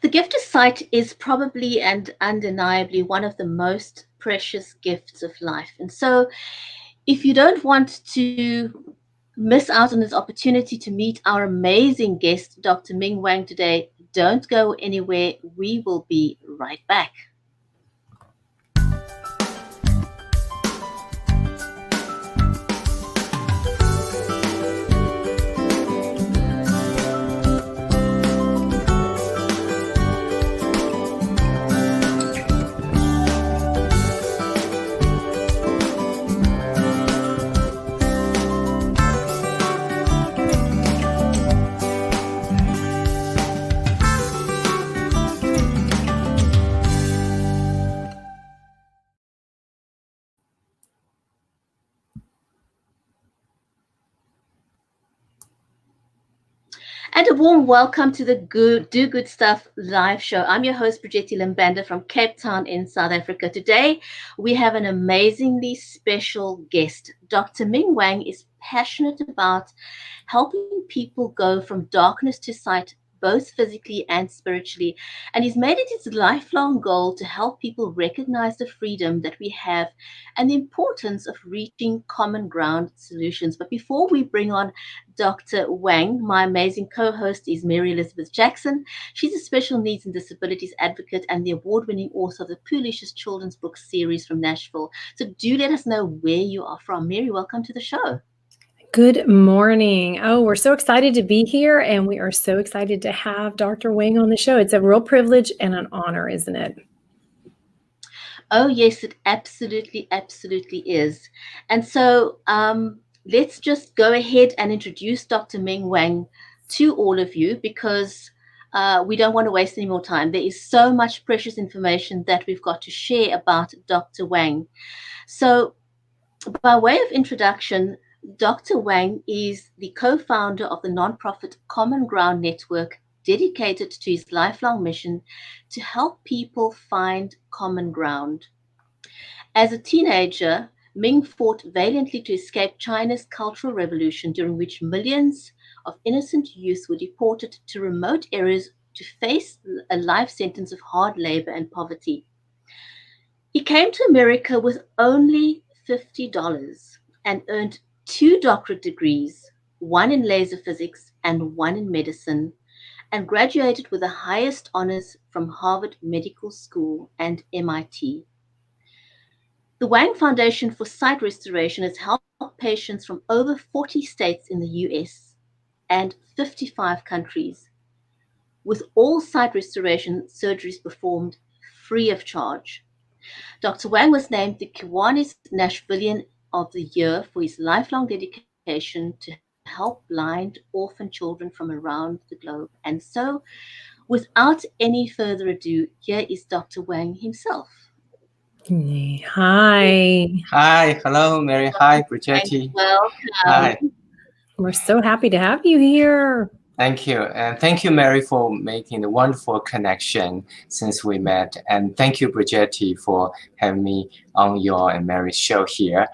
The gift of sight is probably and undeniably one of the most precious gifts of life. And so, if you don't want to miss out on this opportunity to meet our amazing guest, Dr. Ming Wang, today, don't go anywhere. We will be right back. And a warm welcome to the Do Good Stuff live show. I'm your host, Brigitte Limbanda from Cape Town in South Africa. Today, we have an amazingly special guest. Dr. Ming Wang is passionate about helping people go from darkness to sight, both physically and spiritually. And he's made it his lifelong goal to help people recognize the freedom that we have and the importance of reaching common ground solutions. But before we bring on Dr. Wang, my amazing co-host is Mary Elizabeth Jackson. She's a special needs and disabilities advocate and the award-winning author of the Poolicious Children's Book series from Nashville. So do let us know where you are from. Mary, welcome to the show. Good morning. Oh, we're so excited to be here, and we are so excited to have Dr. Wang on the show. It's a real privilege and an honor, isn't it? Oh, yes, it absolutely, absolutely is. And so let's just go ahead and introduce Dr. Ming Wang to all of you because we don't want to waste any more time. There is so much precious information that we've got to share about Dr. Wang. So by way of introduction, Dr. Wang is the co-founder of the nonprofit Common Ground Network, dedicated to his lifelong mission to help people find common ground. As a teenager, Ming fought valiantly to escape China's Cultural Revolution, during which millions of innocent youth were deported to remote areas to face a life sentence of hard labor and poverty. He came to America with only $50 and earned 2 doctorate degrees, one in laser physics and one in medicine, and graduated with the highest honors from Harvard Medical School and MIT. The Wang Foundation for Sight Restoration has helped patients from over 40 states in the US and 55 countries, with all sight restoration surgeries performed free of charge. Dr. Wang was named the Kiwanis Nashvilleian of the Year for his lifelong dedication to help blind orphan children from around the globe. And so, without any further ado, here is Dr. Wang himself. Hi. Hi. Hello, Mary. Hi, Brigitte. Welcome. Hi. We're so happy to have you here. Thank you. And thank you, Mary, for making the wonderful connection since we met. And thank you, Brigitte, for having me on your and Mary's show here.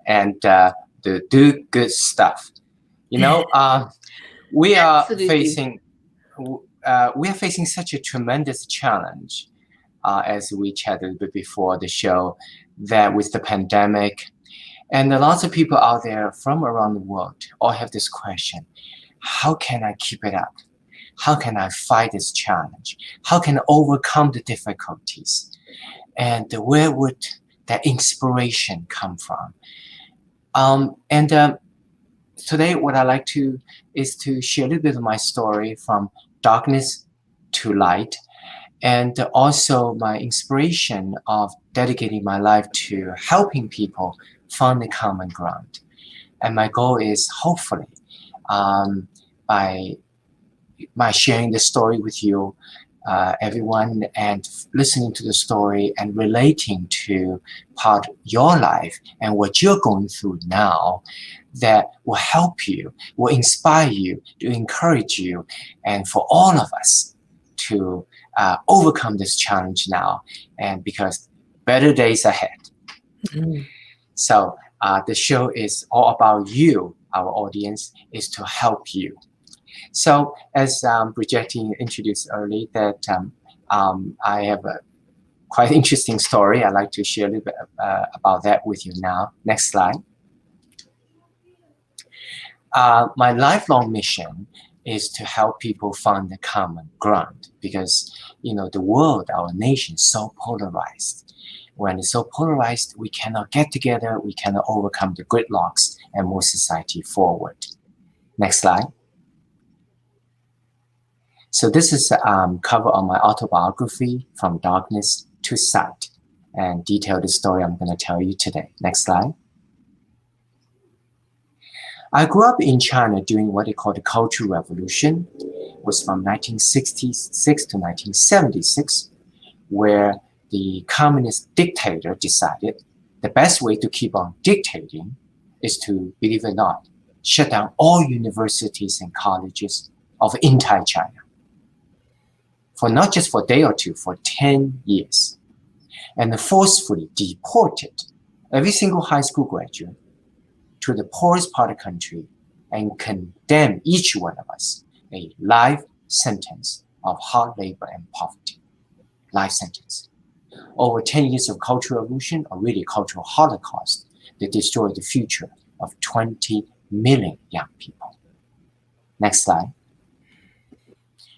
And the Do Good Stuff. You know, we are facing such a tremendous challenge, as we chatted a bit before the show, that with the pandemic, and lots of people out there from around the world all have this question: how can I keep it up? How can I fight this challenge? How can I overcome the difficulties? And where would that inspiration come from? Today, what I like to is to share a little bit of my story from darkness to light, and also my inspiration of dedicating my life to helping people find the common ground. And my goal is hopefully by sharing the story with you, everyone, and listening to the story and relating to part of your life and what you're going through now, that will help you, will inspire you, to encourage you, and for all of us to overcome this challenge now, and because better days ahead. Mm-hmm. So the show is all about you, our audience, is to help you. So as Bridget introduced early, that I have a quite interesting story. I'd like to share a little bit about that with you now. Next slide. My lifelong mission is to help people find the common ground because, the world, our nation is so polarized. When it's so polarized, we cannot get together, we cannot overcome the gridlocks and move society forward. Next slide. So this is cover on my autobiography, From Darkness to Sight, and detail the story I'm going to tell you today. Next slide. I grew up in China during what they call the Cultural Revolution. It was from 1966 to 1976, where the communist dictator decided the best way to keep on dictating is to, believe it or not, shut down all universities and colleges of entire China. For not just for a day or two, for 10 years. And forcefully deported every single high school graduate to the poorest part of the country and condemn each one of us a life sentence of hard labor and poverty. Life sentence. Over 10 years of cultural revolution, or really cultural holocaust, that destroyed the future of 20 million young people. Next slide.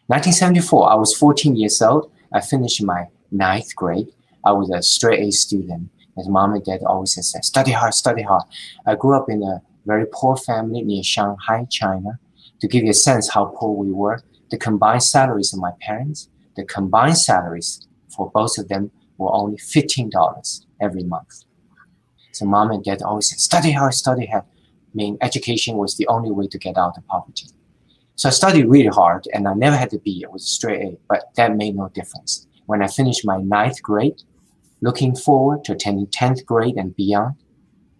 1974, I was 14 years old. I finished my 9th grade. I was a straight A student. As mom and dad always said, study hard, study hard. I grew up in a very poor family near Shanghai, China. To give you a sense how poor we were, the combined salaries of my parents, the combined salaries for both of them were only $15 every month. So mom and dad always said, study hard, study hard. I mean, education was the only way to get out of poverty. So I studied really hard, and I never had to be. It was a straight A, but that made no difference. When I finished my 9th grade, looking forward to attending 10th grade and beyond,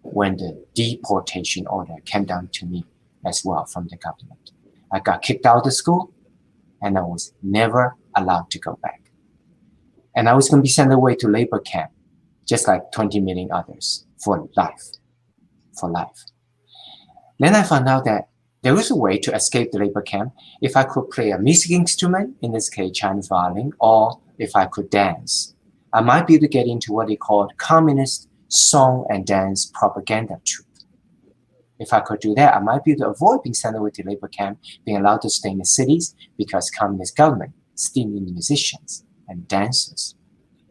when the deportation order came down to me as well from the government. I got kicked out of school, and I was never allowed to go back. And I was going to be sent away to labor camp, just like 20 million others, for life. For life. Then I found out that there was a way to escape the labor camp if I could play a music instrument, in this case Chinese violin, or if I could dance. I might be able to get into what they called communist song and dance propaganda troupe. If I could do that, I might be able to avoid being sent away to labor camp, being allowed to stay in the cities, because communist government still need musicians and dancers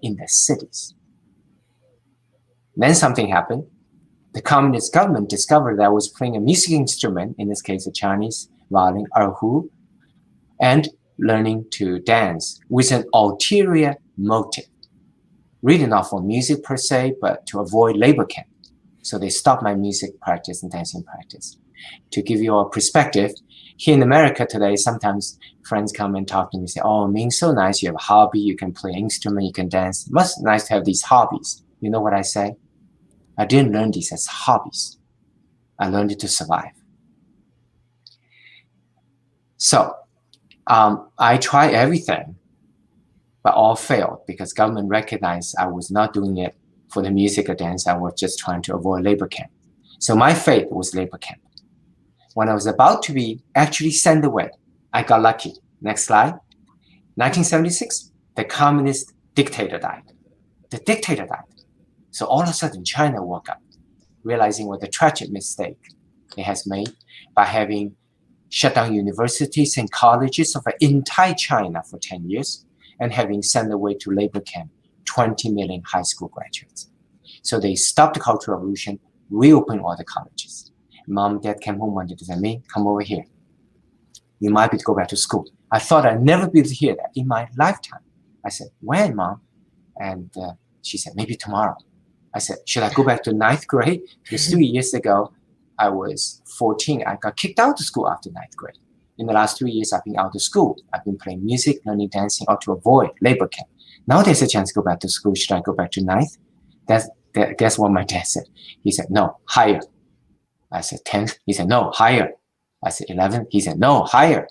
in the cities. Then something happened. The communist government discovered that I was playing a music instrument, in this case a Chinese violin, erhu, and learning to dance with an ulterior motive. Really not for music per se, but to avoid labor camp. So they stopped my music practice and dancing practice. To give you a perspective, here in America today, sometimes friends come and talk to me and say, oh, Ming, so nice, you have a hobby, you can play an instrument, you can dance. It's nice to have these hobbies. You know what I say? I didn't learn these as hobbies. I learned it to survive. So I tried everything, but all failed because government recognized I was not doing it for the music or dance. I was just trying to avoid labor camp. So my fate was labor camp. When I was about to be actually sent away, I got lucky. Next slide. 1976, the communist dictator died. The dictator died. So all of a sudden, China woke up, realizing what a tragic mistake it has made by having shut down universities and colleges of entire China for 10 years and having sent away to labor camp 20 million high school graduates. So they stopped the Cultural Revolution, reopened all the colleges. Mom and dad came home one day to say, "Me, come over here. You might be to go back to school." I thought I'd never be able to hear that in my lifetime. I said, "When, Mom?" And she said, "Maybe tomorrow." I said, "Should I go back to 9th grade?" Because 3 years ago, I was 14. I got kicked out of school after 9th grade. In the last 3 years, I've been out of school. I've been playing music, learning dancing, or to avoid labor camp. Now there's a chance to go back to school. Should I go back to 9th? Guess what my dad said? He said, "No, higher." I said, 10th? He said, "No, higher." I said, 11th? He said, "No, higher."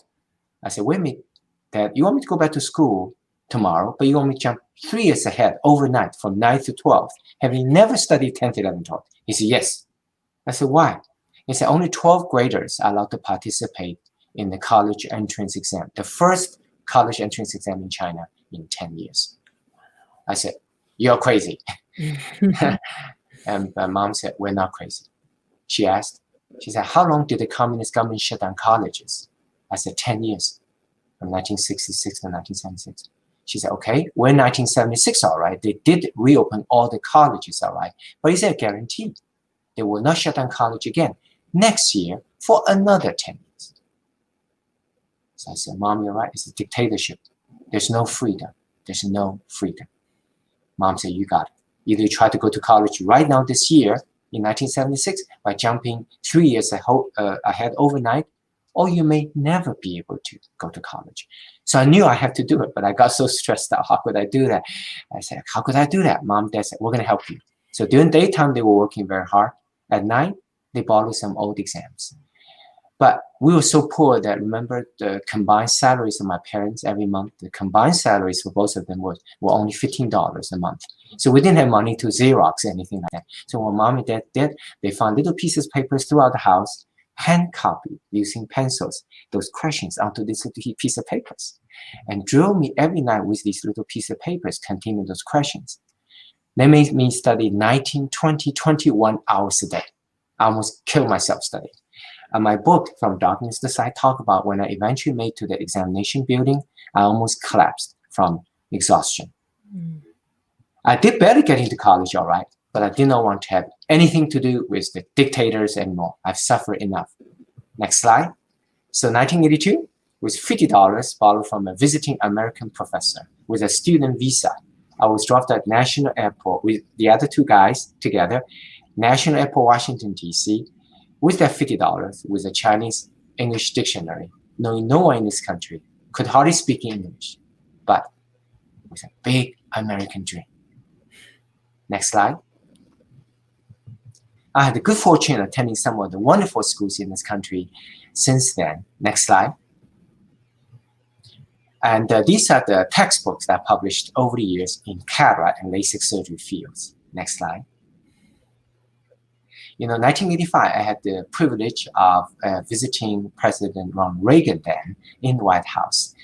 I said, "Wait a minute, Dad, you want me to go back to school tomorrow, but you want me to jump 3 years ahead overnight from 9th to 12th, having never studied 10th, 11th, 12th?" He said, "Yes." I said, "Why?" He said, "Only 12th graders are allowed to participate in the college entrance exam, the first college entrance exam in China in 10 years. I said, "You're crazy." And my mom said, "We're not crazy." She said, "How long did the communist government shut down colleges?" I said, 10 years, from 1966 to 1976. She said, "Okay, we're in 1976, all right. They did reopen all the colleges, all right. But is there a guarantee they will not shut down college again next year for another 10 years?" So I said, "Mom, you're right. It's a dictatorship. There's no freedom. There's no freedom." Mom said, "You got it. Either you try to go to college right now this year in 1976 by jumping 3 years ahead overnight, or you may never be able to go to college." So I knew I had to do it, but I got so stressed out. How could I do that? I said, "How could I do that?" Mom, Dad said, "We're going to help you." So during daytime, they were working very hard. At night, they borrowed some old exams. But we were so poor that, remember, the combined salaries of my parents every month, the combined salaries for both of them were only $15 a month. So we didn't have money to Xerox or anything like that. So what Mom and Dad did, they found little pieces of papers throughout the house, hand copied using pencils those questions onto this little piece of papers, and drilled me every night with these little pieces of papers containing those questions. They made me study 19, 20, 21 hours a day. I almost killed myself studying. My book, From Darkness to Light, talk about when I eventually made to the examination building, I almost collapsed from exhaustion. I did better get into college, all right, but I did not want to have anything to do with the dictators anymore. I've suffered enough. Next slide. So 1982 was $50 borrowed from a visiting American professor with a student visa. I was dropped at National Airport with the other two guys together, National Airport, Washington, D.C., with that $50 with a Chinese English dictionary, knowing no one in this country, could hardly speak English, but with a big American dream. Next slide. I had the good fortune of attending some of the wonderful schools in this country since then. Next slide. And these are the textbooks that I published over the years in cataract and LASIK surgery fields. Next slide. You know, 1985, I had the privilege of visiting President Ronald Reagan then in the White House.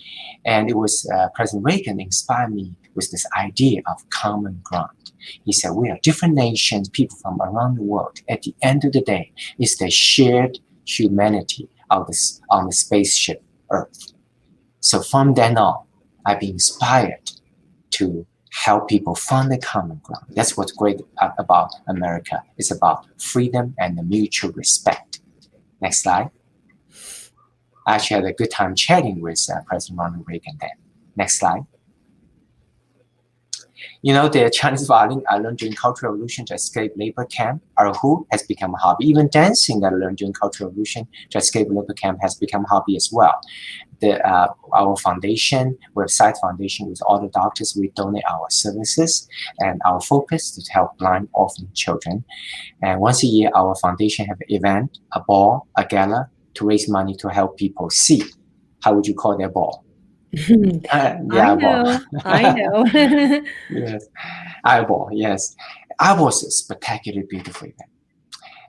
And it was President Reagan inspired me with this idea of common ground. He said, we are different nations, people from around the world. At the end of the day, it's the shared humanity of this, on the spaceship Earth. So from then on, I've been inspired to help people find the common ground. That's what's great about America. It's about freedom and the mutual respect. Next slide. I actually had a good time chatting with President Ronald Reagan then. Next slide. You know, the Chinese violin I learned during Cultural Revolution to escape labor camp, erhu, has become a hobby. Even dancing that I learned during Cultural Revolution to escape labor camp has become a hobby as well. Our foundation, website foundation, with all the doctors, we donate our services, and our focus is to help blind orphan children. And once a year, our foundation have an event, a ball, a gala, to raise money to help people see. How would you call that ball? I know. Yes, eyeball. Yes, eyeball is a spectacularly beautiful event.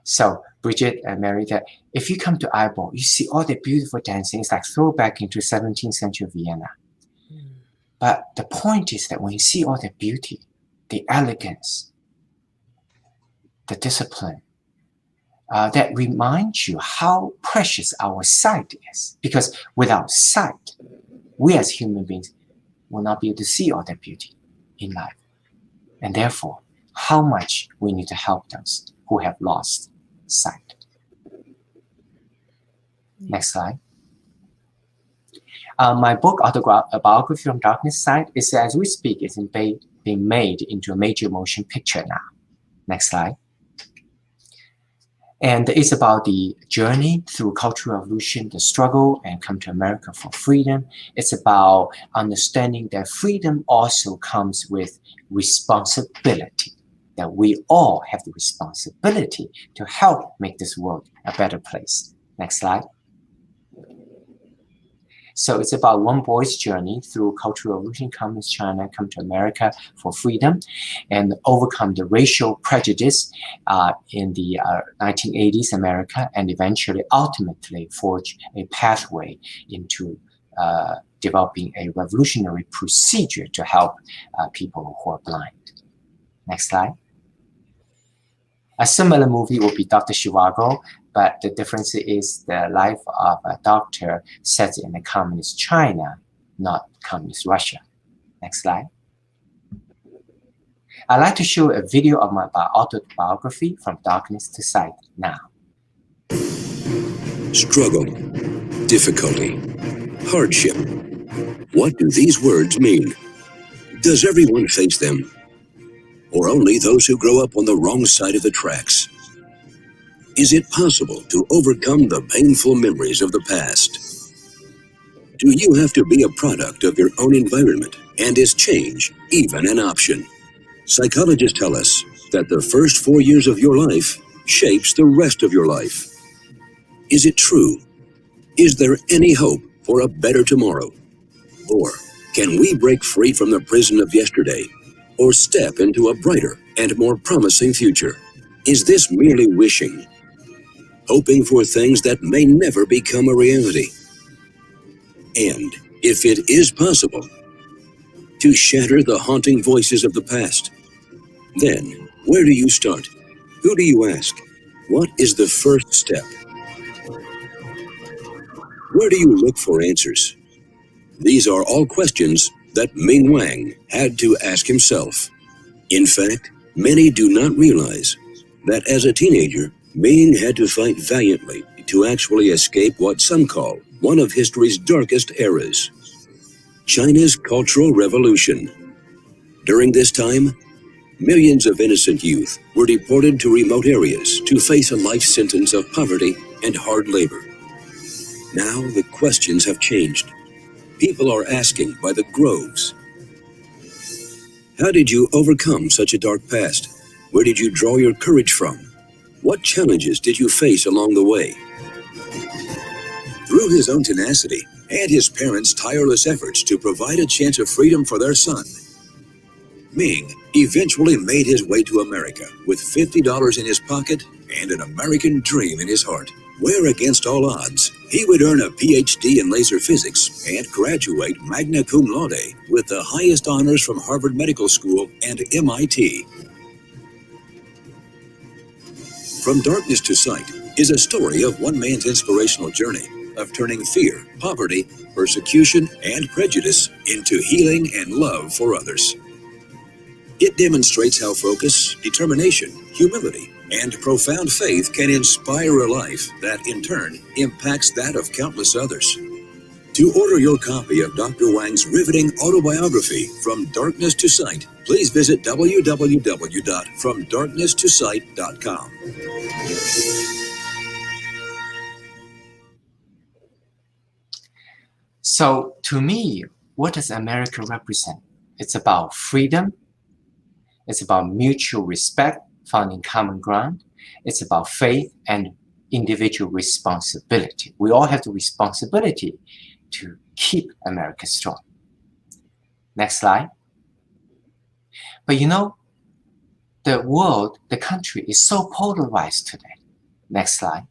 So Bridget and Mary, that if you come to eyeball, you see all the beautiful dancing. It's like throwback into 17th century Vienna. But the point is that when you see all the beauty, the elegance, the discipline, that reminds you how precious our sight is. Because without sight, we as human beings will not be able to see all that beauty in life. And therefore, how much we need to help those who have lost sight. Next slide. My book, A Biography from Darkness Side, is, as we speak, is being made into a major motion picture now. Next slide. And it's about the journey through Cultural Revolution, the struggle, and come to America for freedom. It's about understanding that freedom also comes with responsibility, that we all have the responsibility to help make this world a better place. Next slide. So it's about one boy's journey through Cultural Revolution, Communist China, come to America for freedom, and overcome the racial prejudice in the 1980s America, and eventually, ultimately, forge a pathway into developing a revolutionary procedure to help people who are blind. Next slide. A similar movie will be Dr. Zhivago, but the difference is the life of a doctor set in the communist China, not communist Russia. Next slide. I'd like to show a video of my autobiography, From Darkness to Sight, now. Struggle, difficulty, hardship. What do these words mean? Does everyone face them? Or only those who grow up on the wrong side of the tracks? Is it possible to overcome the painful memories of the past? Do you have to be a product of your own environment? And is change even an option? Psychologists tell us that the first 4 years of your life shapes the rest of your life. Is it true? Is there any hope for a better tomorrow? Or can we break free from the prison of yesterday? Or step into a brighter and more promising future? Is this merely wishing? Hoping for things that may never become a reality? And if it is possible to shatter the haunting voices of the past, then where do you start? Who do you ask? What is the first step? Where do you look for answers? These are all questions that Ming Wang had to ask himself. In fact, many do not realize that as a teenager, Ming had to fight valiantly to actually escape what some call one of history's darkest eras, China's Cultural Revolution. During this time, millions of innocent youth were deported to remote areas to face a life sentence of poverty and hard labor. Now the questions have changed. People are asking by the groves. How did you overcome such a dark past? Where did you draw your courage from? What challenges did you face along the way? Through his own tenacity and his parents' tireless efforts to provide a chance of freedom for their son, Ming eventually made his way to America with $50 in his pocket and an American dream in his heart, where against all odds, he would earn a PhD in laser physics and graduate magna cum laude with the highest honors from Harvard Medical School and MIT. From Darkness to Sight is a story of one man's inspirational journey of turning fear, poverty, persecution, and prejudice into healing and love for others. It demonstrates how focus, determination, humility, and profound faith can inspire a life that, in turn, impacts that of countless others. To order your copy of Dr. Wang's riveting autobiography, From Darkness to Sight, please visit www.fromdarknesstosight.com. So, to me, what does America represent? It's about freedom. It's about mutual respect, finding common ground. It's about faith and individual responsibility. We all have the responsibility to keep America strong. Next slide. But you know, the world, the country is so polarized today. Next slide.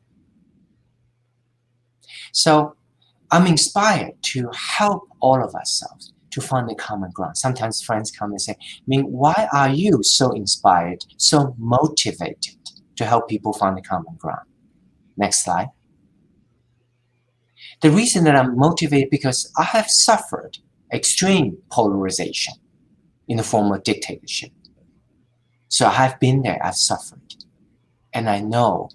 So I'm inspired to help all of ourselves to find the common ground. Sometimes friends come and say, Ming, why are you so inspired, so motivated to help people find the common ground? Next slide. The reason that I'm motivated because I have suffered extreme polarization in the form of dictatorship. So I have been there, I've suffered. And I know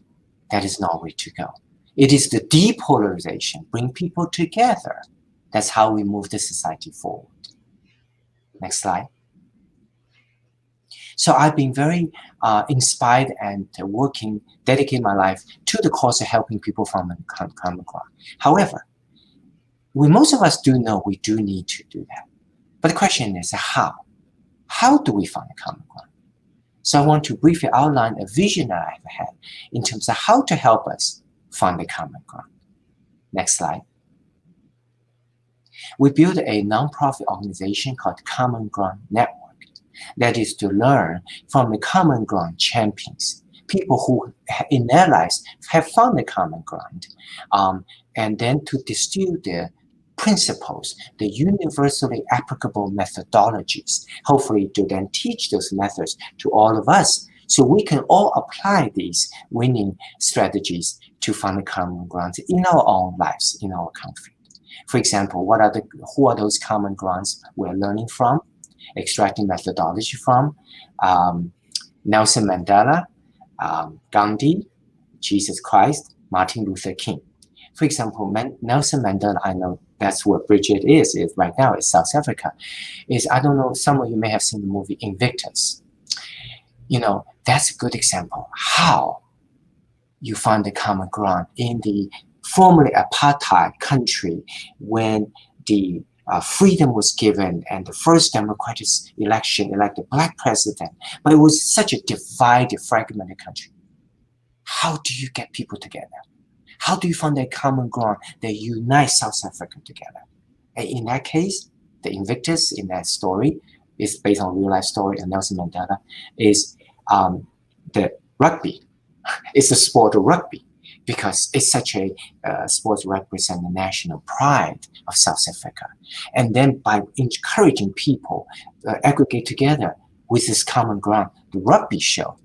that is not where to go. It is the depolarization, bring people together. That's how we move the society forward. Next slide. So I've been very inspired and dedicating my life to the cause of helping people find the common ground. However, most of us do know we do need to do that. But the question is how? How do we find the common ground? So I want to briefly outline a vision that I've had in terms of how to help us find the common ground. Next slide. We built a nonprofit organization called Common Ground Network. That is to learn from the common ground champions, people who in their lives have found the common ground, and then to distill the principles, the universally applicable methodologies, hopefully to then teach those methods to all of us so we can all apply these winning strategies to find the common grounds in our own lives, in our country. For example, who are those common grounds we're learning from, extracting methodology from? Nelson Mandela, Gandhi, Jesus Christ, Martin Luther King. For example, Nelson Mandela, I know that's where Bridget is right now, is South Africa. I don't know, some of you may have seen the movie Invictus. You know, that's a good example how you find the common ground in the formerly apartheid country when the freedom was given and the first democratic election elected black president, but it was such a divided, fragmented country. How do you get people together? How do you find a common ground that unites South Africa together? And in that case, the Invictus in that story is based on a real life story, and Nelson Mandela is the rugby. It's the sport of rugby because it's such a sport that represents the national pride of South Africa. And then by encouraging people aggregate together with this common ground, the rugby show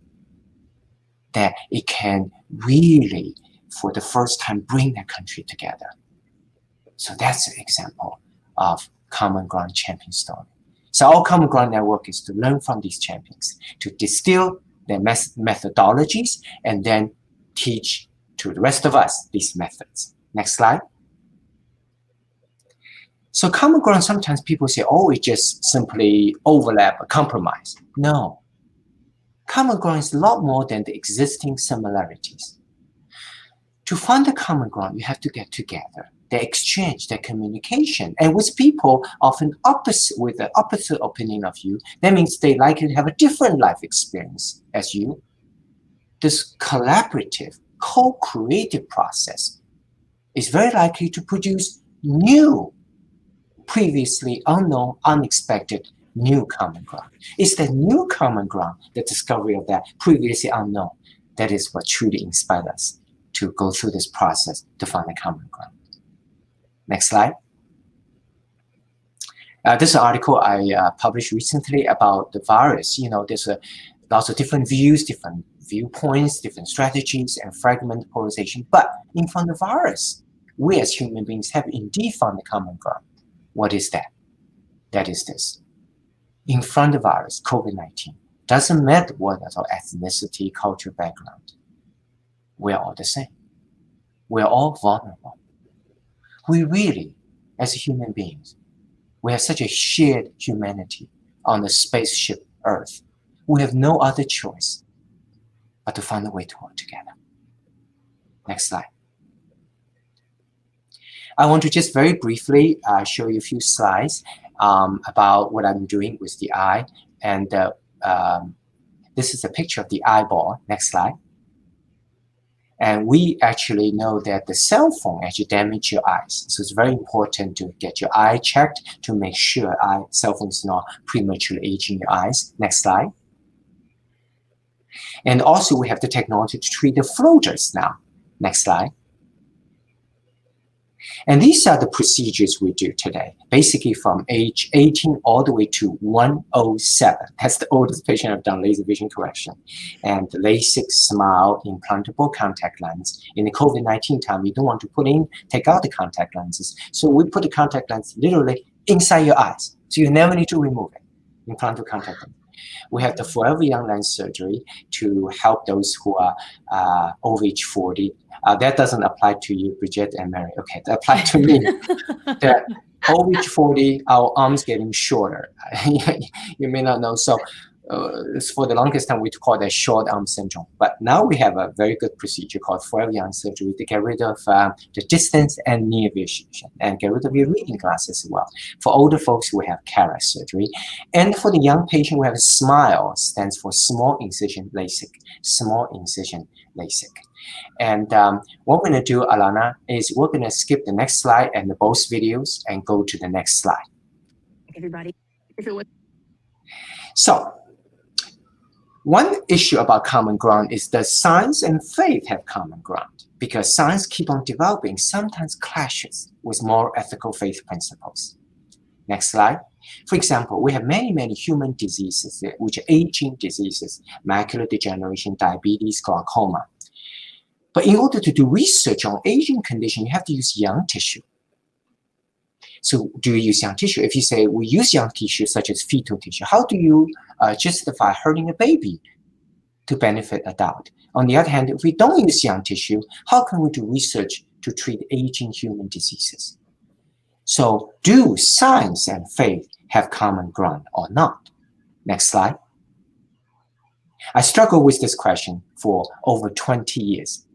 that it can really, for the first time, bring the country together. So that's an example of common ground champion story. So our common ground network is to learn from these champions, to distill their methodologies, and then teach to the rest of us these methods. Next slide. So common ground, sometimes people say, oh, it just simply overlap or compromise. No. Common ground is a lot more than the existing similarities. To find the common ground, you have to get together. They exchange their communication, and with people often with the opposite opinion of you, that means they likely have a different life experience as you. This collaborative, co-creative process is very likely to produce new, previously unknown, unexpected, new common ground. It's the new common ground, the discovery of that previously unknown, that is what truly inspires us to go through this process to find a common ground. Next slide. This is an article I published recently about the virus. You know, there's lots of different views, different viewpoints, different strategies, and fragmented polarization. But in front of the virus, we as human beings have indeed found the common ground. What is that? That is this. In front of the virus, COVID-19, doesn't matter what our ethnicity, culture, background. We're all the same. We're all vulnerable. We really, as human beings, we have such a shared humanity on the spaceship Earth. We have no other choice but to find a way to work together. Next slide. I want to just very briefly show you a few slides about what I'm doing with the eye. And this is a picture of the eyeball. Next slide. And we actually know that the cell phone actually damages your eyes. So it's very important to get your eye checked to make sure cell phone is not prematurely aging your eyes. Next slide. And also we have the technology to treat the floaters now. Next slide. And these are the procedures we do today, basically from age 18 all the way to 107. That's the oldest patient I've done laser vision correction. And the LASIK smile implantable contact lens. In the COVID-19 time, you don't want to take out the contact lenses. So we put the contact lens literally inside your eyes. So you never need to remove it. Implantable contact lens. We have the Forever Young lens surgery to help those who are over age 40. That doesn't apply to you, Bridget and Mary. Okay, that applies to me. That over age 40, our arms getting shorter. You may not know. So for the longest time, we call that short arm syndrome. But now we have a very good procedure called Forever Young surgery to get rid of the distance and near vision and get rid of your reading glasses as well. For older folks, we have cataract surgery. And for the young patient, we have a SMILE, stands for small incision LASIK, small incision LASIK. And what we're going to do, Alana, is we're going to skip the next slide and both videos and go to the next slide. Everybody. So, one issue about common ground is does science and faith have common ground? Because science keep on developing sometimes clashes with more ethical faith principles. Next slide. For example, we have many human diseases, which are aging diseases, macular degeneration, diabetes, glaucoma. But in order to do research on aging condition, you have to use young tissue. So do you use young tissue? If you say we use young tissue such as fetal tissue, how do you justify hurting a baby to benefit adult? On the other hand, if we don't use young tissue, how can we do research to treat aging human diseases? So do science and faith have common ground or not? Next slide. I struggled with this question for over 20 years.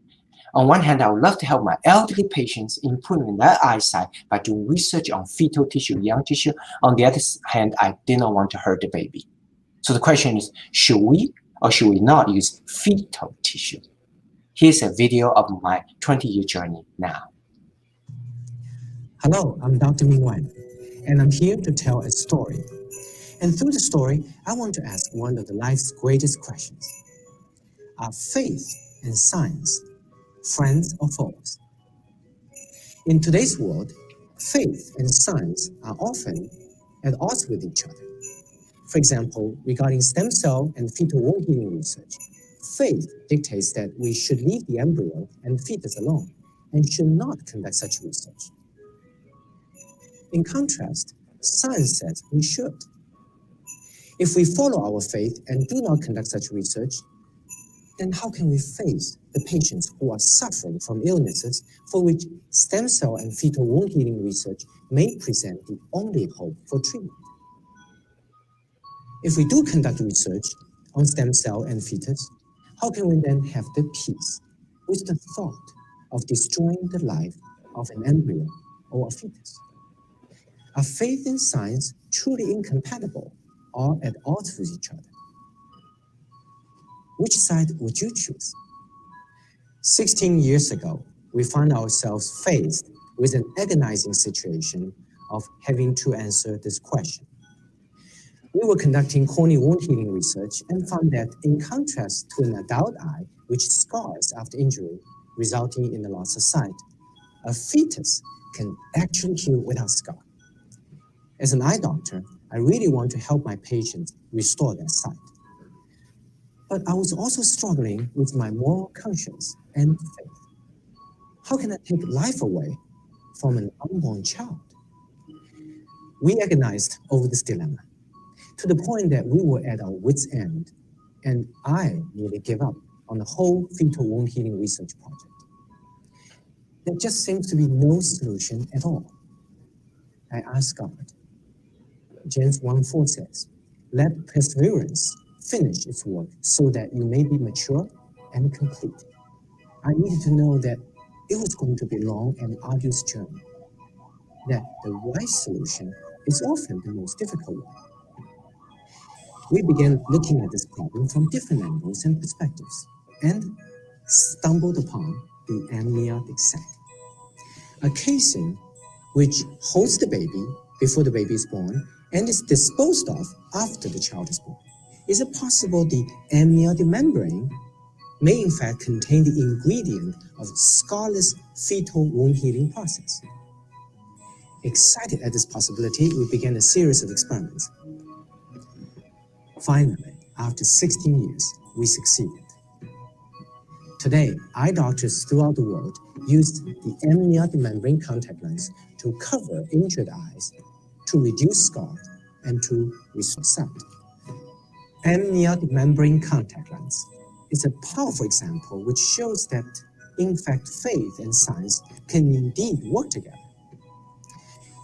On one hand, I would love to help my elderly patients improving their eyesight by doing research on fetal tissue, young tissue. On the other hand, I did not want to hurt the baby. So the question is, should we or should we not use fetal tissue? Here's a video of my 20-year journey now. Hello, I'm Dr. Ming Wang, and I'm here to tell a story. And through the story, I want to ask one of life's greatest questions. Are faith and science friends or foes? In today's world, faith and science are often at odds with each other. For example, regarding stem cell and fetal wound healing research, faith dictates that we should leave the embryo and fetus alone and should not conduct such research. In contrast, science says we should. If we follow our faith and do not conduct such research, then how can we face the patients who are suffering from illnesses for which stem cell and fetal wound healing research may present the only hope for treatment? If we do conduct research on stem cell and fetus, how can we then have the peace with the thought of destroying the life of an embryo or a fetus? Are faith and science truly incompatible or at odds with each other? Which side would you choose? 16 years ago, we found ourselves faced with an agonizing situation of having to answer this question. We were conducting corneal wound healing research and found that in contrast to an adult eye, which scars after injury, resulting in the loss of sight, a fetus can actually heal without scar. As an eye doctor, I really want to help my patients restore their sight. But I was also struggling with my moral conscience and faith. How can I take life away from an unborn child? We agonized over this dilemma to the point that we were at our wits' end, and I nearly gave up on the whole fetal wound healing research project. There just seems to be no solution at all. I asked God. James 1:4 says, "Let perseverance finish its work so that you may be mature and complete." I needed to know that it was going to be a long and arduous journey, that the right solution is often the most difficult one. We began looking at this problem from different angles and perspectives and stumbled upon the amniotic sac, a casing which holds the baby before the baby is born and is disposed of after the child is born. Is it possible the amniotic membrane may in fact contain the ingredient of scarless fetal wound healing process? Excited at this possibility, we began a series of experiments. Finally, after 16 years, we succeeded. Today, eye doctors throughout the world use the amniotic membrane contact lens to cover injured eyes, to reduce scar, and to restore sight. Amniotic membrane contact lens is a powerful example which shows that, in fact, faith and science can indeed work together.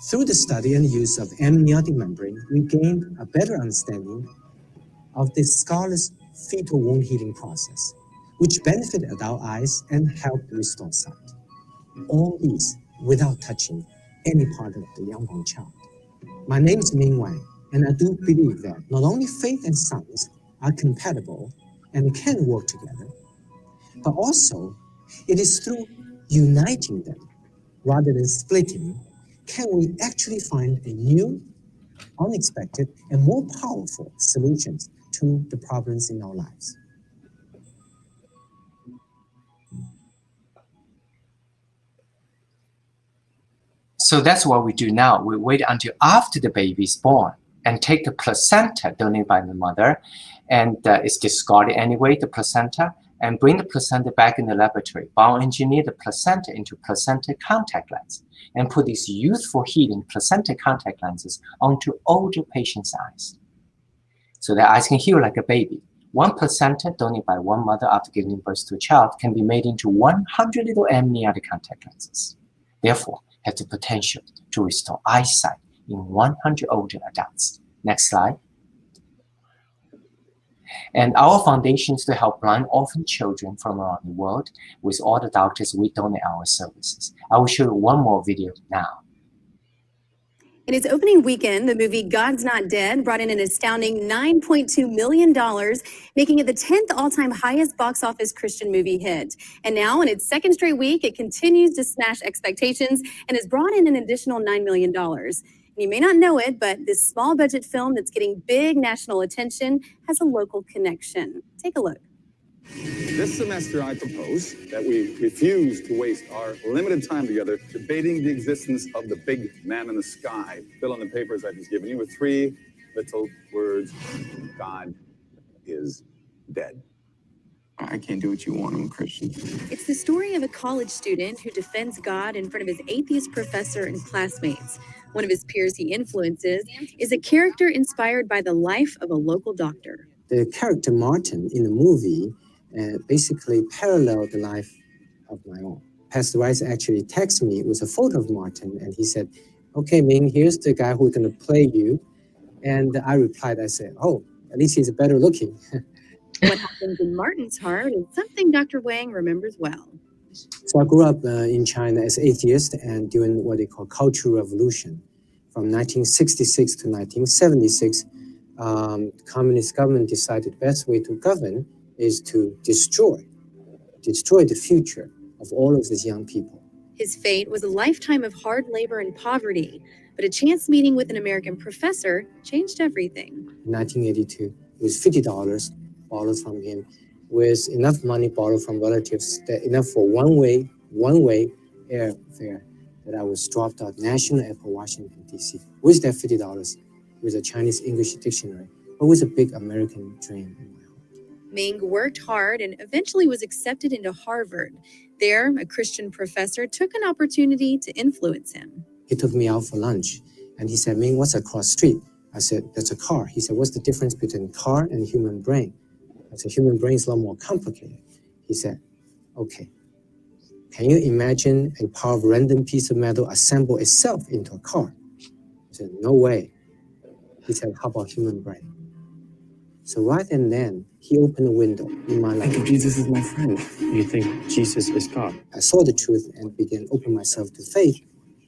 Through the study and use of amniotic membrane, we gained a better understanding of the scarless fetal wound healing process, which benefit adult eyes and help restore sight. All these without touching any part of the youngborn child. My name is Ming Wang, and I do believe that not only faith and science are compatible and can work together, but also It is through uniting them rather than splitting can we actually find a new, unexpected, and more powerful solutions to the problems in our lives. So that's what we do now. We wait until after the baby is born and take the placenta donated by the mother, and it's discarded anyway, the placenta, and bring the placenta back in the laboratory, bioengineer the placenta into placenta contact lens, and put these youthful healing placenta contact lenses onto older patients' eyes. So their eyes can heal like a baby. One placenta donated by one mother after giving birth to a child can be made into 100 little amniotic contact lenses. Therefore, have the potential to restore eyesight in 100 older adults. Next slide. And our foundation is to help blind orphan children from around the world. With all the doctors, we donate our services. I will show you one more video now. In its opening weekend, the movie God's Not Dead brought in an astounding $9.2 million, making it the 10th all-time highest box office Christian movie hit. And now, in its second straight week, it continues to smash expectations and has brought in an additional $9 million. And you may not know it, but this small budget film that's getting big national attention has a local connection. Take a look. This semester, I propose that we refuse to waste our limited time together debating the existence of the big man in the sky. Fill in the papers I've just given you with 3 little words. God is dead. I can't do what you want. I'm a Christian. It's the story of a college student who defends God in front of his atheist professor and classmates. One of his peers he influences is a character inspired by the life of a local doctor. The character Martin in the movie basically paralleled the life of my own. Pastor Rice actually texted me with a photo of Martin, and he said, "Okay, Ming, here's the guy who's going to play you." And I replied, I said, "Oh, at least he's better looking." What happens in Martin's heart is something Dr. Wang remembers well. So I grew up in China as atheist and during what they call Cultural Revolution. From 1966 to 1976, communist government decided the best way to govern is to destroy the future of all of these young people. His fate was a lifetime of hard labor and poverty, but a chance meeting with an American professor changed everything. In 1982, with $50 borrowed from him, with enough money borrowed from relatives, that enough for one-way airfare, that I was dropped out National Airport, Washington, D.C. With that $50, with a Chinese English dictionary, but with a big American dream in my heart. Ming worked hard and eventually was accepted into Harvard. There, a Christian professor took an opportunity to influence him. He took me out for lunch, and he said, "Ming, what's across the street?" I said, "That's a car." He said, "What's the difference between car and human brain?" I said, "Human brain is a lot more complicated." He said, "Okay, can you imagine a power of random piece of metal assemble itself into a car?" I said, "No way." He said, "How about human brain?" So right then, he opened a window in my life. I think Jesus is my friend. You think Jesus is God? I saw the truth and began opening myself to faith.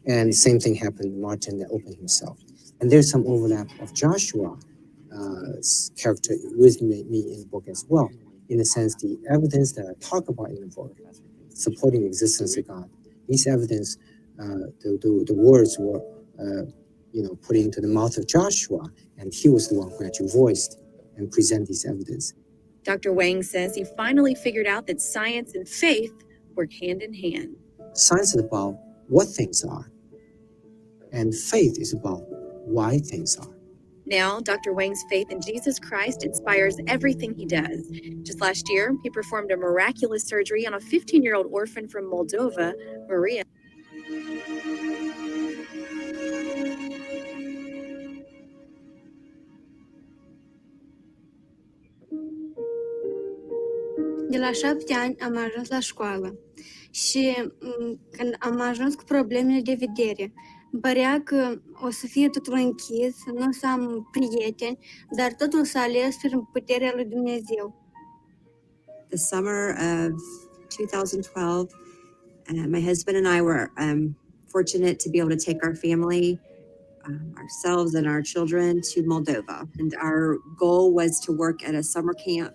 And the same thing happened to Martin that opened himself. And there's some overlap of Joshua's character with me in the book as well. In a sense, the evidence that I talk about in the book, supporting the existence of God, these evidence, the words were, put into the mouth of Joshua, and he was the one who actually voiced and present these evidence. Dr. Wang says he finally figured out that science and faith work hand in hand. Science is about what things are, and faith is about why things are. Now, Dr. Wang's faith in Jesus Christ inspires everything he does. Just last year, he performed a miraculous surgery on a 15-year-old orphan from Moldova, Maria. De la 7 ani am ajuns la școală și când am ajuns cu problemele de vedere, îmi părea că o să fie totul închis, nu o să am prieteni, dar totul s-a ales prin puterea lui Dumnezeu. The summer of 2012, my husband and I were fortunate to be able to take our family, ourselves and our children to Moldova. And our goal was to work at a summer camp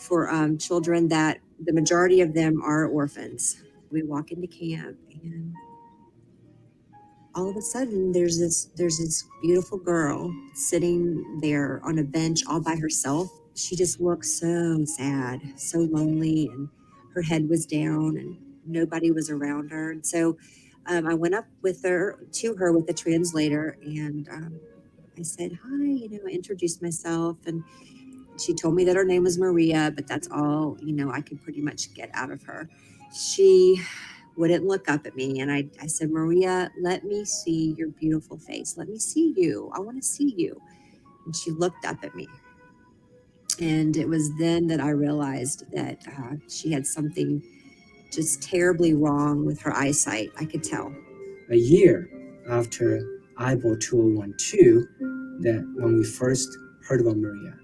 for children that the majority of them are orphans. We walk into camp and all of a sudden there's this beautiful girl sitting there on a bench all by herself. She just looked so sad, so lonely, and her head was down and nobody was around her. And so I went up to her with the translator, and I said, hi, I introduced myself, and she told me that her name was Maria, but that's all, I could pretty much get out of her. She wouldn't look up at me. And I said, Maria, let me see your beautiful face. Let me see you. I want to see you. And she looked up at me. And it was then that I realized that she had something just terribly wrong with her eyesight. I could tell. A year after IBO 2012, that when we first heard about Maria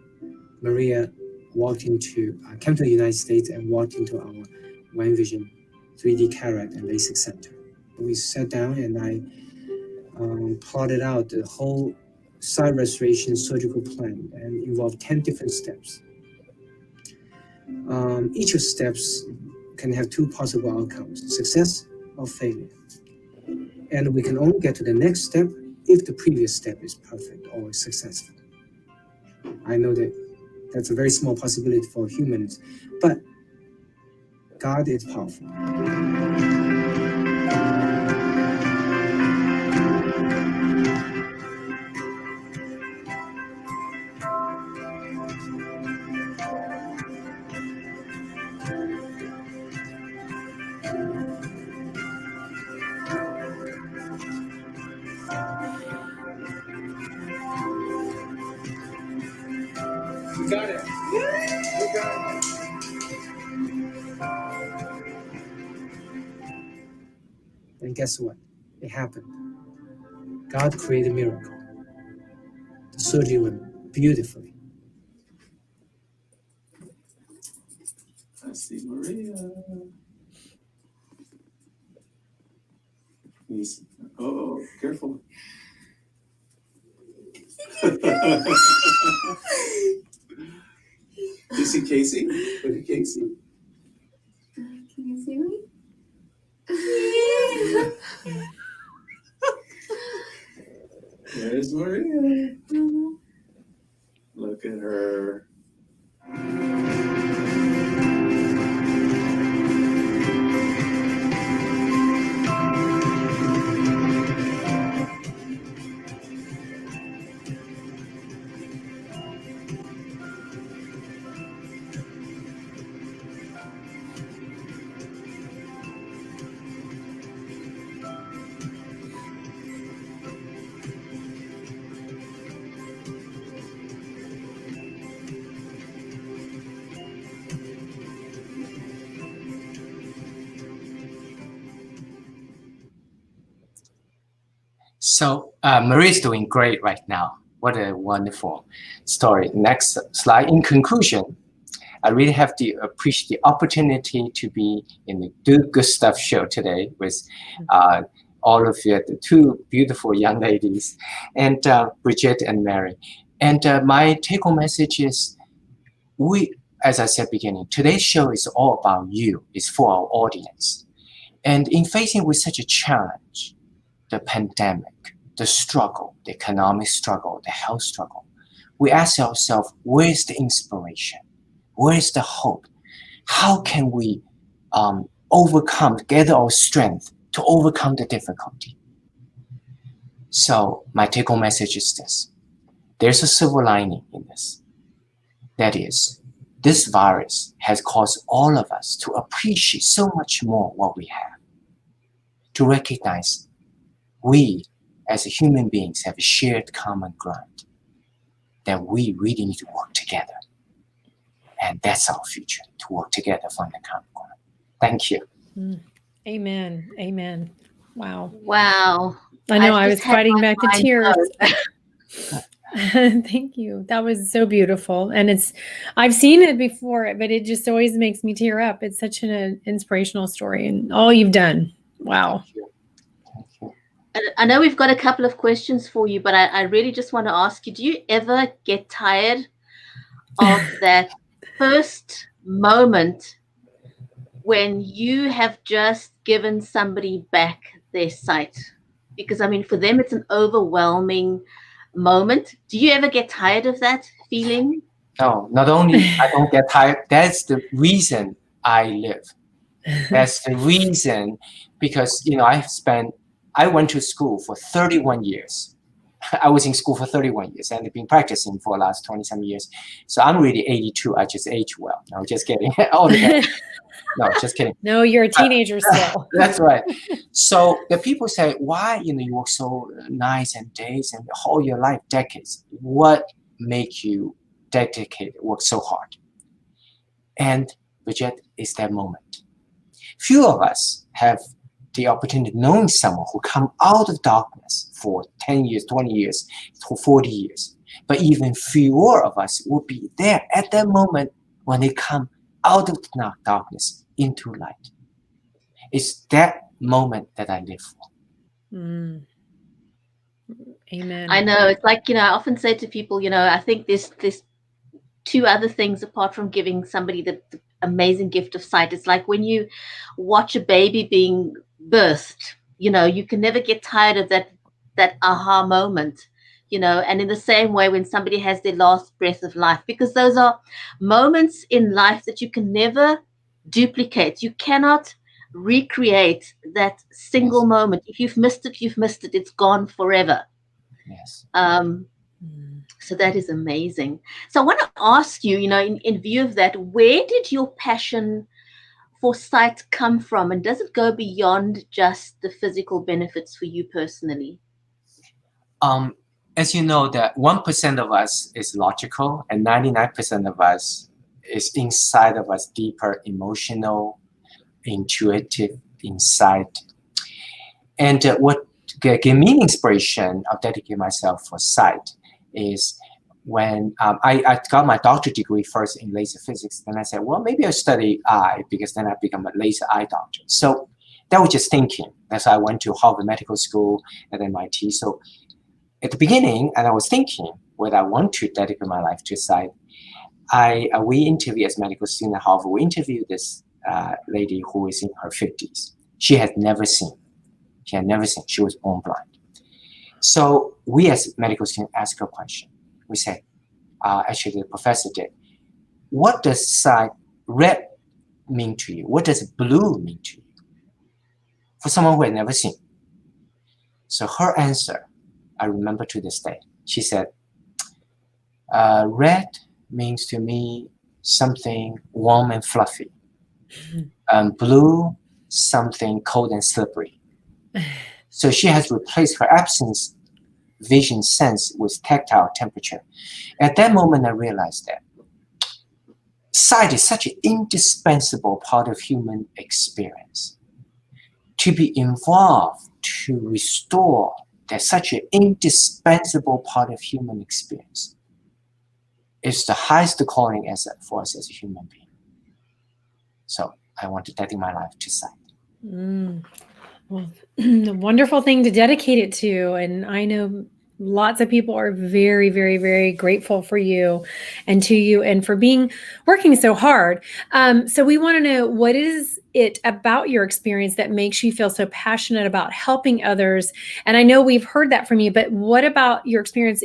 came to the United States and walked into our One Vision 3D cataract and LASIK center. We sat down and I plotted out the whole sight restoration surgical plan, and involved 10 different steps. Each of the steps can have two possible outcomes, success or failure. And we can only get to the next step if the previous step is perfect or successful. I know that that's a very small possibility for humans, but God is powerful. You got it. You got it. And guess what? It happened. God created a miracle. The surgery went beautifully. I see Maria. Oh, careful. You see Casey? Look at Casey. Can you see me? There's Maria. Look at her. So Maria's doing great right now. What a wonderful story. Next slide. In conclusion, I really have to appreciate the opportunity to be in the Do Good Stuff show today with all of you, the two beautiful young ladies, and Bridget and Mary. And my take-home message is, as I said beginning, today's show is all about you. It's for our audience. And in facing with such a challenge, the pandemic, the struggle, the economic struggle, the health struggle, we ask ourselves, where's the inspiration? Where's the hope? How can we gather our strength to overcome the difficulty? So my take-home message is this. There's a silver lining in this. That is, this virus has caused all of us to appreciate so much more what we have, to recognize we as human beings have a shared common ground, that we really need to work together. And that's our future, to work together for the common ground. Thank you. Amen. Amen. Wow. Wow. I know, I was fighting back the tears. Thank you. That was so beautiful. And I've seen it before, but it just always makes me tear up. It's such an inspirational story, and all you've done. Wow. Thank you. Thank you. I know we've got a couple of questions for you, but I really just want to ask you, do you ever get tired of that first moment when you have just given somebody back their sight? Because I mean, for them, it's an overwhelming moment. Do you ever get tired of that feeling? No, not only I don't get tired, that's the reason I live. That's the reason, because, you know, I went to school for 31 years. I was in school for 31 years and I've been practicing for the last 20-some years. So I'm really 82. I just age well. No, just kidding. All the time. No, just kidding. No, you're a teenager still. That's right. So the people say, why, you know, you work so nice and days and all your life, decades. What make you dedicated, work so hard? And Bridget, is that moment. Few of us have the opportunity of knowing someone who come out of darkness for 10 years, 20 years, for 40 years. But even fewer of us will be there at that moment when they come out of the darkness into light. It's that moment that I live for. Amen. I know. It's like, you know, I often say to people, you know, I think there's two other things apart from giving somebody the amazing gift of sight. It's like when you watch a baby being birthed, you know, you can never get tired of that aha moment, you know. And in the same way, when somebody has their last breath of life, because those are moments in life that you can never duplicate. You cannot recreate that single Yes. moment. If you've missed it, you've missed it. It's gone forever. Yes. So that is amazing. So I want to ask you, you know, in view of that, where did your passion for sight come from? And does it go beyond just the physical benefits for you personally? As you know, that 1% of us is logical and 99% of us is inside of us, deeper emotional, intuitive insight. And what gave me inspiration of dedicating myself for sight is when I got my doctorate degree first in laser physics. Then I said, well, maybe I'll study eye because then I become a laser eye doctor. So that was just thinking. That's why I went to Harvard Medical School at MIT. So at the beginning, and I was thinking whether I want to dedicate my life to sight, we interviewed as medical student at Harvard. We interviewed this lady who is in her 50s. She had never seen. She was born blind. So we as medical students asked her a question. We said, actually the professor did, what does sight red mean to you? What does blue mean to you? For someone who had never seen. So her answer, I remember to this day. She said, red means to me something warm and fluffy. Blue, something cold and slippery. So she has replaced her absence vision sense with tactile temperature. At that moment, I realized that sight is such an indispensable part of human experience. To be involved, to restore, that's such an indispensable part of human experience. It's the highest calling for us as a human being. So I want to dedicate my life to sight. Well, a wonderful thing to dedicate it to. And I know lots of people are very, very, very grateful for you and to you and for working so hard. So we want to know, what is it about your experience that makes you feel so passionate about helping others? And I know we've heard that from you, but what about your experience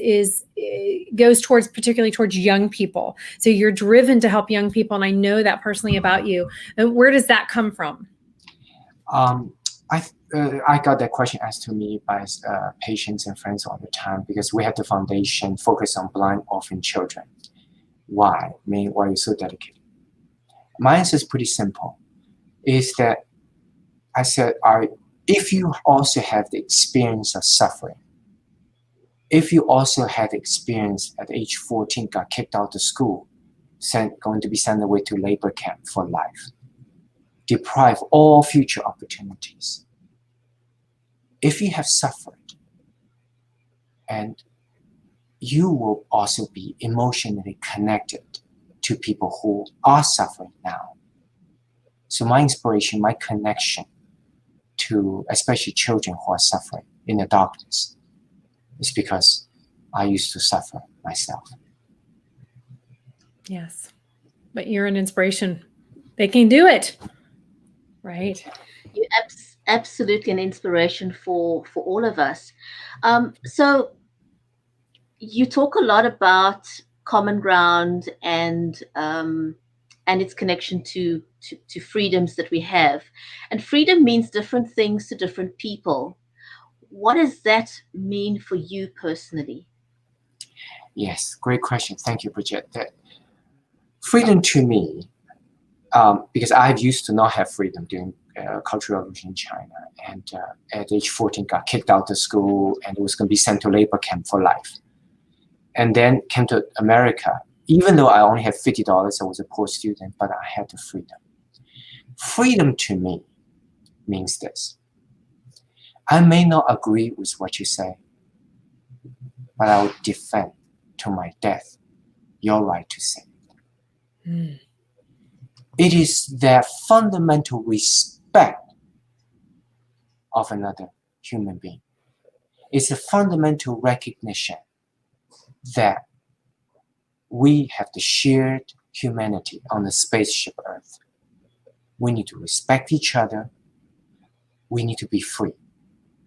goes particularly towards young people? So you're driven to help young people. And I know that personally about you. And where does that come from? I got that question asked to me by patients and friends all the time, because we have the foundation focused on blind orphan children. Why? Why are you so dedicated? My answer is pretty simple. Is that I said, if you also have the experience of suffering, if you also had the experience at age 14, got kicked out of school, going to be sent away to labor camp for life, deprive all future opportunities. If you have suffered, and you will also be emotionally connected to people who are suffering now. So my inspiration, my connection to especially children who are suffering in the darkness is because I used to suffer myself. Yes, but you're an inspiration. They can do it. Right. You're absolutely an inspiration for all of us. So you talk a lot about common ground and its connection to freedoms that we have, and freedom means different things to different people. What does that mean for you personally? Yes, great question. Thank you, Bridget. Freedom to me, because I used to not have freedom during Cultural Revolution in China, and at age 14 got kicked out of school and was going to be sent to labor camp for life. And then came to America. Even though I only had $50, I was a poor student, but I had the freedom. Freedom to me means this. I may not agree with what you say, but I will defend to my death your right to say it. Mm. It is their fundamental respect of another human being. It's a fundamental recognition that we have the shared humanity on the spaceship Earth. We need to respect each other. We need to be free.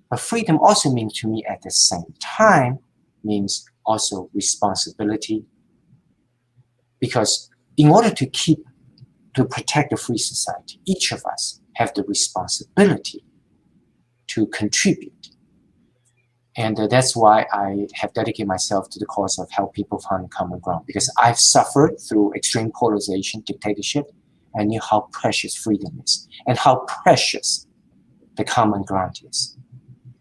But freedom also means to me at the same time means also responsibility. Because in order to protect a free society, each of us have the responsibility to contribute. And that's why I have dedicated myself to the cause of help people find common ground, because I've suffered through extreme polarization, dictatorship. I knew how precious freedom is and how precious the common ground is.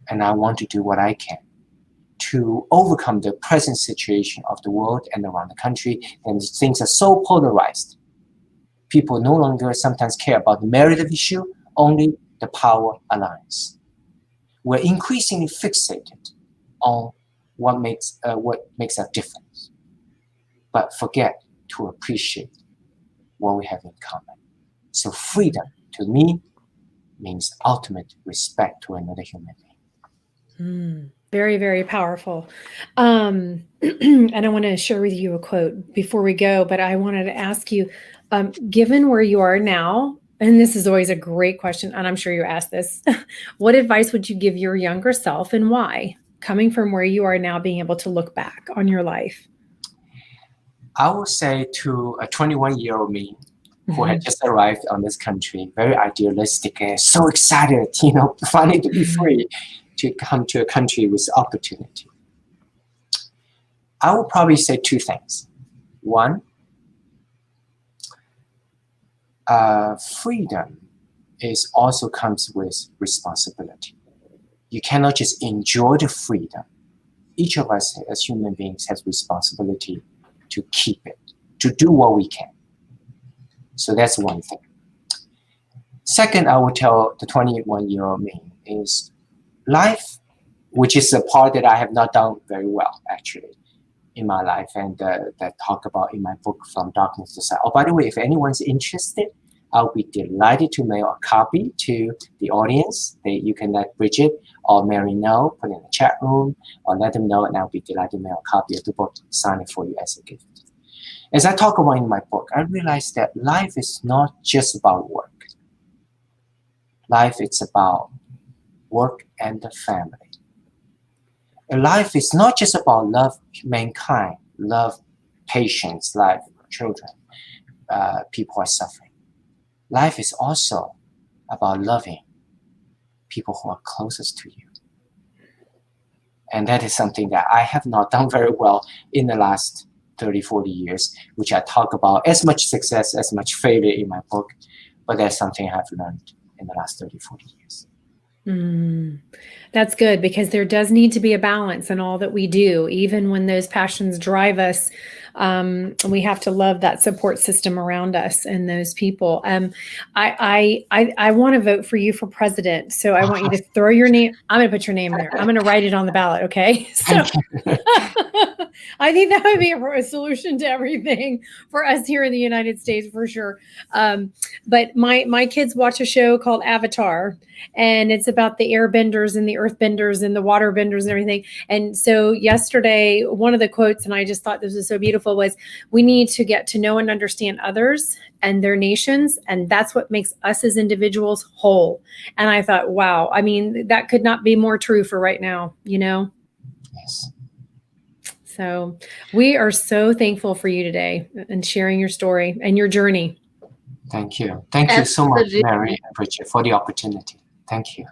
And I want to do what I can to overcome the present situation of the world and around the country. And things are so polarized. People no longer sometimes care about the merit of issue, only the power alliance. We're increasingly fixated on what makes a difference, but forget to appreciate what we have in common. So freedom to me means ultimate respect to another human being. Very, very powerful. And I want to share with you a quote before we go, but I wanted to ask you, given where you are now, and this is always a great question, and I'm sure you asked this, what advice would you give your younger self and why, coming from where you are now, being able to look back on your life? I would say to a 21-year-old me who had just arrived on this country, very idealistic and so excited, finally to be free, to come to a country with opportunity. I would probably say two things. One, freedom also comes with responsibility. You cannot just enjoy the freedom. Each of us as human beings has responsibility to keep it, to do what we can. So that's one thing. Second, I would tell the 21-year-old me is life, which is a part that I have not done very well actually in my life, and that talk about in my book, From Darkness to Light. Oh, by the way, if anyone's interested, I'll be delighted to mail a copy to the audience. You can let Bridget or Mary know, put in the chat room, or let them know, and I'll be delighted to mail a copy of the book, sign it for you as a gift. As I talk about in my book, I realized that life is not just about work. Life is about work and the family. And life is not just about love mankind, love patients, love children, people who are suffering. Life is also about loving people who are closest to you. And that is something that I have not done very well in the last 30, 40 years, which I talk about as much success, as much failure in my book, but that's something I've learned in the last 30, 40 years. That's good, because there does need to be a balance in all that we do, even when those passions drive us. We have to love that support system around us and those people. I want to vote for you for president. So I want you to throw your name. I'm going to put your name there. I'm going to write it on the ballot. Okay. So I think that would be a solution to everything for us here in the United States for sure. But my kids watch a show called Avatar, and it's about the airbenders and the earthbenders and the waterbenders and everything. And so yesterday, one of the quotes, and I just thought this was so beautiful, beautiful was, we need to get to know and understand others and their nations, and that's what makes us as individuals whole. And I thought, wow, I mean, that could not be more true for right now, you know? Yes. So we are so thankful for you today and sharing your story and your journey. Thank you. Thank you so much, Absolutely. Mary and Bridget, for the opportunity. Thank you.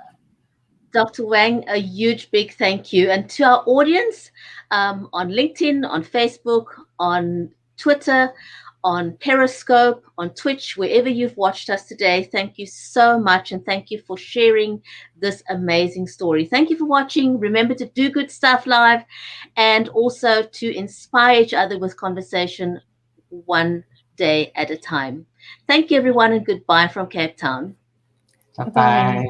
Dr. Wang, a huge big thank you. And to our audience on LinkedIn, on Facebook, on Twitter, on Periscope, on Twitch, wherever you've watched us today, thank you so much. And thank you for sharing this amazing story. Thank you for watching. Remember to do good stuff live and also to inspire each other with conversation one day at a time. Thank you, everyone, and goodbye from Cape Town. Bye-bye. Bye-bye.